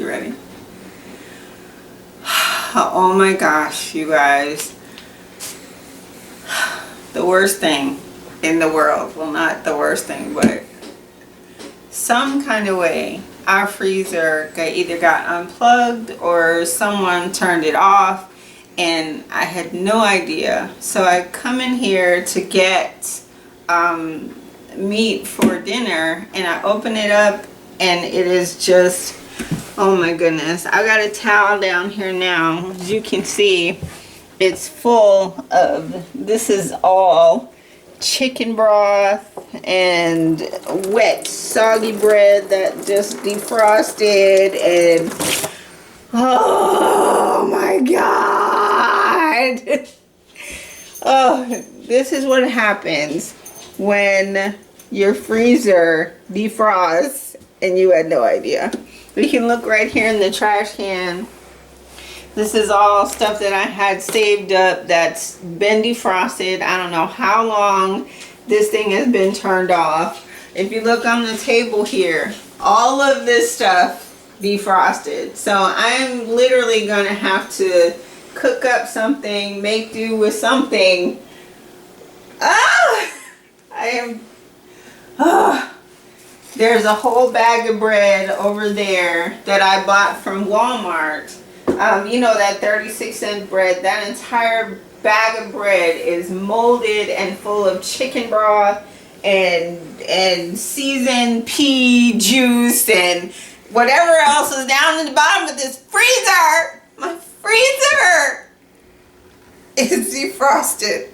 You ready? Oh my gosh, you guys. The worst thing in the world. Well, not the worst thing, but some kind of way our freezer either got unplugged or someone turned it off, and I had no idea. So I come in here to get meat for dinner, and I open it up and it is just, oh my goodness. I got a towel down here now. As you can see, it's full of, this is all chicken broth and wet soggy bread that just defrosted, and oh my god. Oh, this is what happens when your freezer defrosts and you had no idea. You can look right here in the trash can. This is all stuff that I had saved up that's been defrosted. I don't know how long this thing has been turned off. If you look on the table here, all of this stuff defrosted. So I'm literally gonna have to cook up something, make do with something. There's a whole bag of bread over there that I bought from Walmart. You know, that 36-cent bread. That entire bag of bread is molded and full of chicken broth and seasoned pea juice and whatever else is down in the bottom of this freezer. My freezer is defrosted.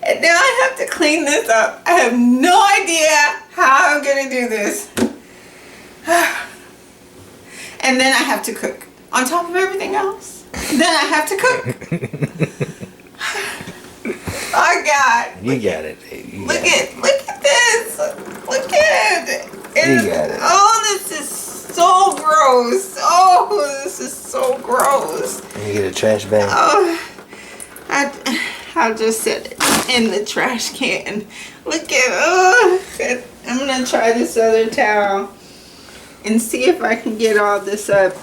And now I have to clean this up. I have no idea how I'm going to do this. And then I have to cook. On top of everything else. Then I have to cook. Oh God. You got it, baby. Look at this. Look at it. You got it. Oh, this is so gross. Oh, this is so gross. And you get a trash bag. Oh, I'll just set it in the trash can. Look at, oh, I'm gonna try this other towel and see if I can get all this up.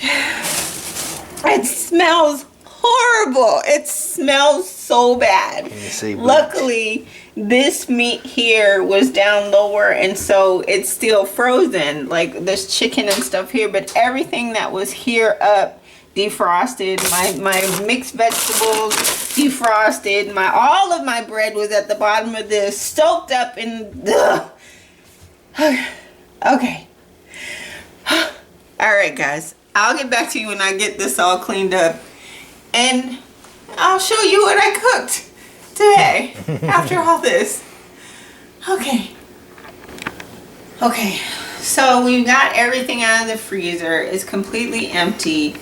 It smells horrible. It smells so bad. Luckily, this meat here was down lower, and so it's still frozen. Like, there's chicken and stuff here, but everything that was here up defrosted. My mixed vegetables defrosted. All of my bread was at the bottom of this, soaked up in the. Okay. All right, guys. I'll get back to you when I get this all cleaned up, and I'll show you what I cooked today after all this. Okay, so we've got everything out of the freezer. It's completely empty.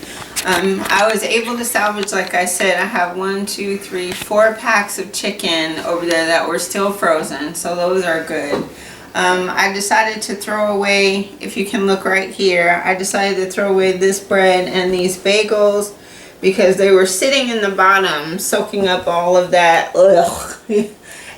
I was able to salvage, like I said, I have 1, 2, 3, 4 packs of chicken over there that were still frozen, so those are good. I decided to throw away, if you can look right here, I decided to throw away this bread and these bagels because they were sitting in the bottom soaking up all of that. Ugh.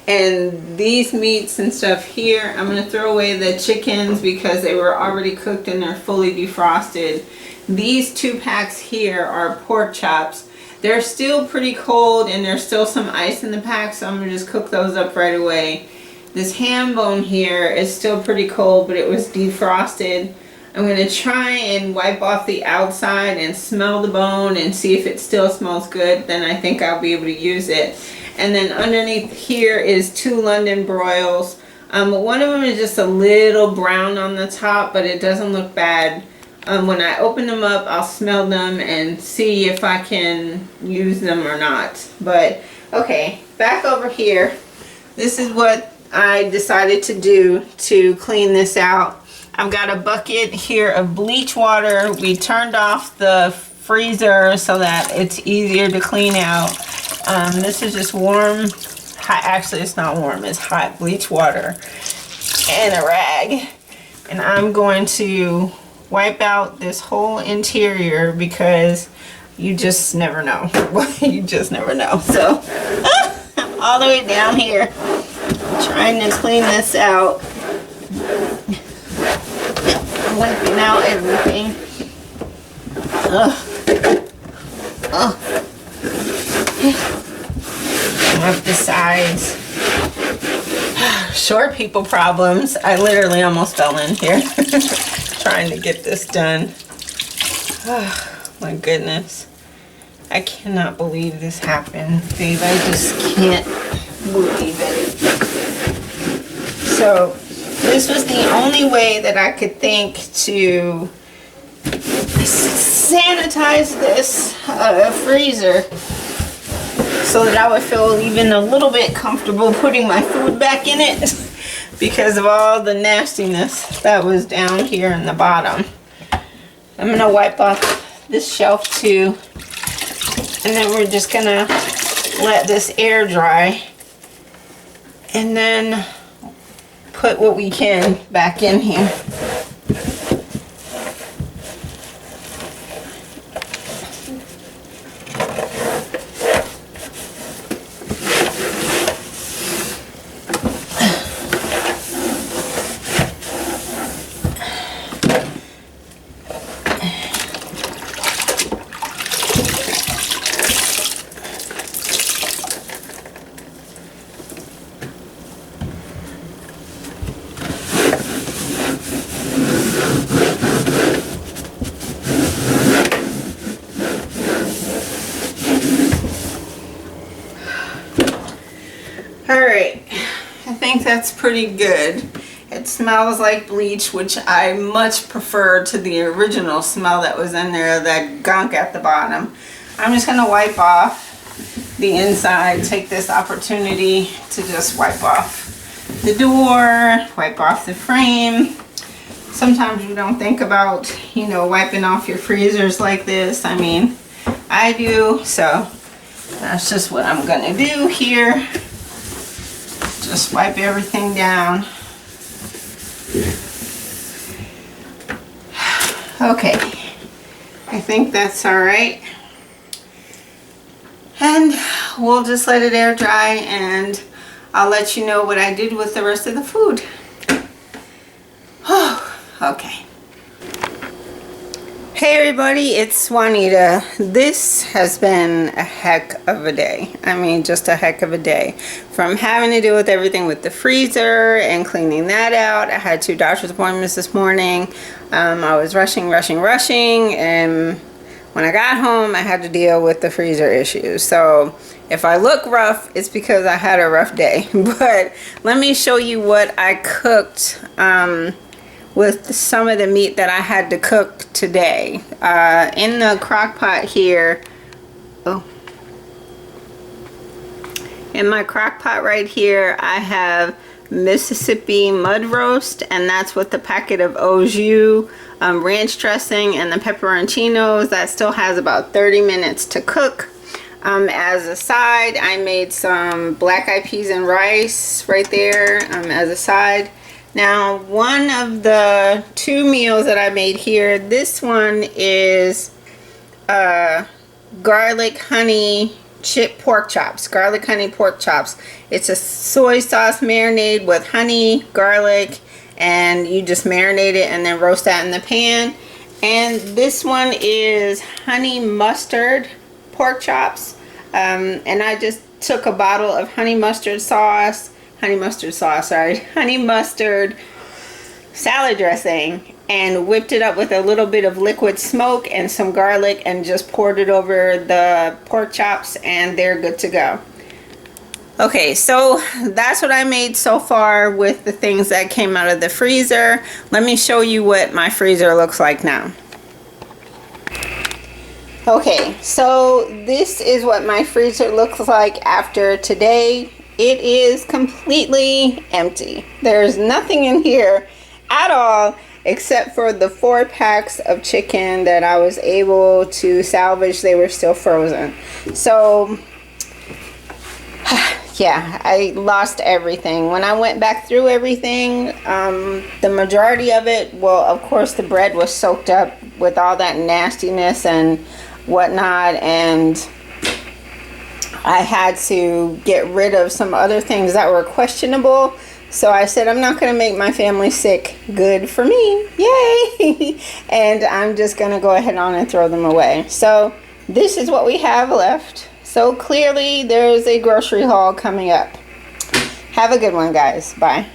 And these meats and stuff here, I'm going to throw away the chickens because they were already cooked and they're fully defrosted. These 2 packs here are pork chops. They're still pretty cold and there's still some ice in the pack, so I'm going to just cook those up right away. This ham bone here is still pretty cold, but it was defrosted. I'm going to try and wipe off the outside and smell the bone and see if it still smells good. Then I think I'll be able to use it. And then underneath here is 2 London broils. One of them is just a little brown on the top, but it doesn't look bad. When I open them up, I'll smell them and see if I can use them or not. But okay, back over here. This is what I decided to do to clean this out. I've got a bucket here of bleach water. We turned off the freezer so that it's easier to clean out. This is just warm, hot, actually it's not warm, it's hot bleach water and a rag. And I'm going to wipe out this whole interior because you just never know. You just never know. So I'm all the way down here trying to clean this out. wiping out everything. Ugh. Ugh. Wipe the sides. Short people problems. I literally almost fell in here trying to get this done. Oh, my goodness. I cannot believe this happened, babe. I just can't believe it. So, this was the only way that I could think to sanitize this freezer so that I would feel even a little bit comfortable putting my food back in it because of all the nastiness that was down here in the bottom. I'm gonna wipe off this shelf too, and then we're just gonna let this air dry and then put what we can back in here. Alright, I think that's pretty good. It smells like bleach, which I much prefer to the original smell that was in there, that gunk at the bottom. I'm just going to wipe off the inside, take this opportunity to just wipe off the door, wipe off the frame. Sometimes you don't think about, you know, wiping off your freezers like this. I mean, I do, so that's just what I'm going to do here. Just wipe everything down. Okay, I think that's all right. And we'll just let it air dry and I'll let you know what I did with the rest of the food. Oh, okay. Hey everybody, it's Juanita. This has been a heck of a day. I mean, just a heck of a day. From having to deal with everything with the freezer and cleaning that out. I had 2 doctor's appointments this morning. I was rushing, and when I got home, I had to deal with the freezer issues. So if I look rough, it's because I had a rough day. But let me show you what I cooked with some of the meat that I had to cook today. In the crock pot here, in my crock pot right here, I have Mississippi mud roast, and that's with the packet of au jus, ranch dressing, and the pepperoncinos. That still has about 30 minutes to cook. As a side, I made some black eyed peas and rice right there as a side. Now, one of the 2 meals that I made here, this one is garlic honey chip pork chops, garlic honey pork chops. It's a soy sauce marinade with honey, garlic, and you just marinate it and then roast that in the pan. And this one is honey mustard pork chops. And I just took a bottle of honey mustard salad dressing and whipped it up with a little bit of liquid smoke and some garlic and just poured it over the pork chops, and they're good to go. Okay, so that's what I made so far with the things that came out of the freezer. Let me show you what my freezer looks like now. Okay, so this is what my freezer looks like after today. It is completely empty. There's nothing in here at all except for the 4 packs of chicken that I was able to salvage. They were still frozen. So yeah, I lost everything. When I went back through everything, the majority of it, well, of course the bread was soaked up with all that nastiness and whatnot, and I had to get rid of some other things that were questionable. So I said, I'm not going to make my family sick. Good for me. Yay. And I'm just going to go ahead on and throw them away. So this is what we have left. So clearly there's a grocery haul coming up. Have a good one, guys. Bye.